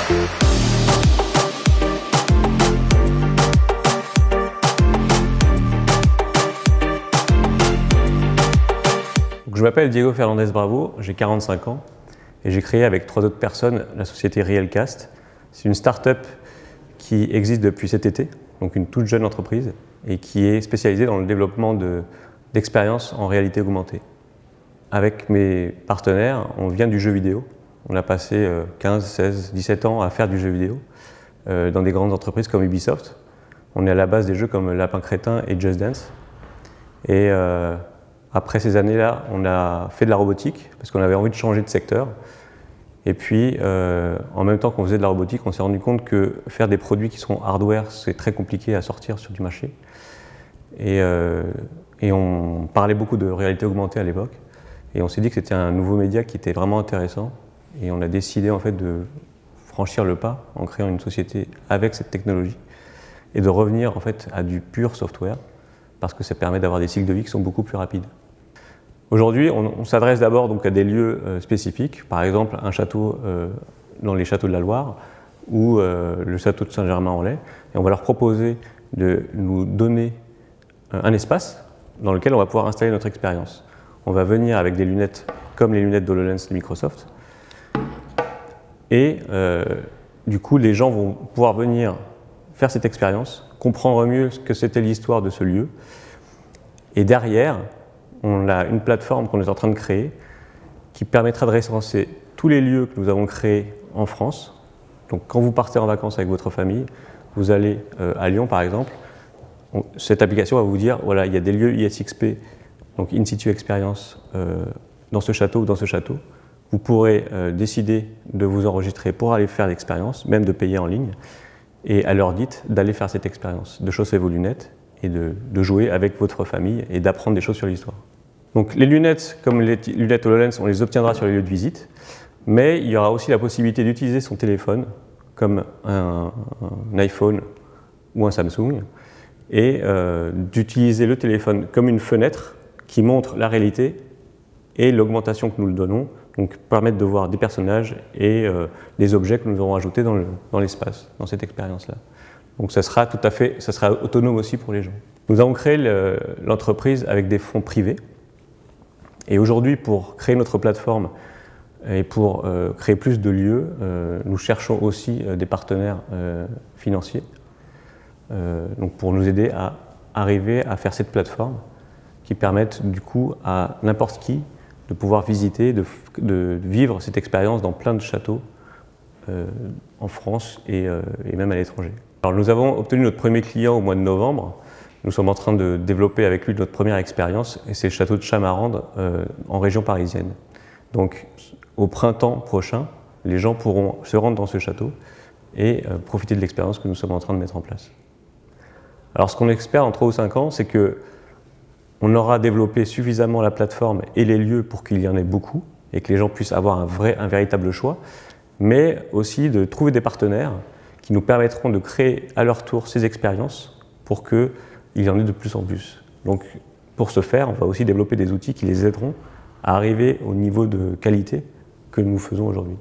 Je m'appelle Diego Fernandez Bravo, j'ai 45 ans et j'ai créé avec 3 autres personnes la société Realcast. C'est une start-up qui existe depuis cet été, donc une toute jeune entreprise et qui est spécialisée dans le développement d'expériences en réalité augmentée. Avec mes partenaires, on vient du jeu vidéo. On a passé 15, 16, 17 ans à faire du jeu vidéo dans des grandes entreprises comme Ubisoft. On est à la base des jeux comme Lapin Crétin et Just Dance. Et après ces années-là, on a fait de la robotique parce qu'on avait envie de changer de secteur. Et puis, en même temps qu'on faisait de la robotique, on s'est rendu compte que faire des produits qui sont hardware, c'est très compliqué à sortir sur du marché. Et on parlait beaucoup de réalité augmentée à l'époque. Et on s'est dit que c'était un nouveau média qui était vraiment intéressant. Et on a décidé en fait de franchir le pas en créant une société avec cette technologie et de revenir en fait à du pur software parce que ça permet d'avoir des cycles de vie qui sont beaucoup plus rapides. Aujourd'hui, on s'adresse d'abord donc à des lieux spécifiques, par exemple un château dans les châteaux de la Loire ou le château de Saint-Germain-en-Laye, et on va leur proposer de nous donner un espace dans lequel on va pouvoir installer notre expérience. On va venir avec des lunettes comme les lunettes d'HoloLens de Microsoft, et du coup les gens vont pouvoir venir faire cette expérience, comprendre mieux ce que c'était l'histoire de ce lieu, et derrière, on a une plateforme qu'on est en train de créer qui permettra de référencer tous les lieux que nous avons créés en France. Donc quand vous partez en vacances avec votre famille, vous allez à Lyon par exemple, cette application va vous dire voilà, il y a des lieux ISXP, donc In Situ Experience, dans ce château ou dans ce château. Vous pourrez décider de vous enregistrer pour aller faire l'expérience, même de payer en ligne, et à l'heure dite d'aller faire cette expérience, de chausser vos lunettes et de jouer avec votre famille et d'apprendre des choses sur l'histoire. Donc les lunettes, comme les lunettes HoloLens, on les obtiendra sur les lieux de visite, mais il y aura aussi la possibilité d'utiliser son téléphone comme un iPhone ou un Samsung et d'utiliser le téléphone comme une fenêtre qui montre la réalité et l'augmentation que nous le donnons, donc permettre de voir des personnages et des objets que nous aurons ajoutés dans l'espace, dans cette expérience-là. Donc ça sera autonome aussi pour les gens. Nous avons créé l'entreprise avec des fonds privés. Et aujourd'hui, pour créer notre plateforme et pour créer plus de lieux, nous cherchons aussi des partenaires financiers donc pour nous aider à arriver à faire cette plateforme qui permette du coup à n'importe qui de pouvoir visiter, de vivre cette expérience dans plein de châteaux en France et même à l'étranger. Alors nous avons obtenu notre premier client au mois de novembre. Nous sommes en train de développer avec lui notre première expérience et c'est le château de Chamarande en région parisienne. Donc au printemps prochain, les gens pourront se rendre dans ce château et profiter de l'expérience que nous sommes en train de mettre en place. Alors ce qu'on espère en 3 ou 5 ans, c'est qu'on aura développé suffisamment la plateforme et les lieux pour qu'il y en ait beaucoup et que les gens puissent avoir un véritable choix, mais aussi de trouver des partenaires qui nous permettront de créer à leur tour ces expériences pour qu'il y en ait de plus en plus. Donc pour ce faire, on va aussi développer des outils qui les aideront à arriver au niveau de qualité que nous faisons aujourd'hui.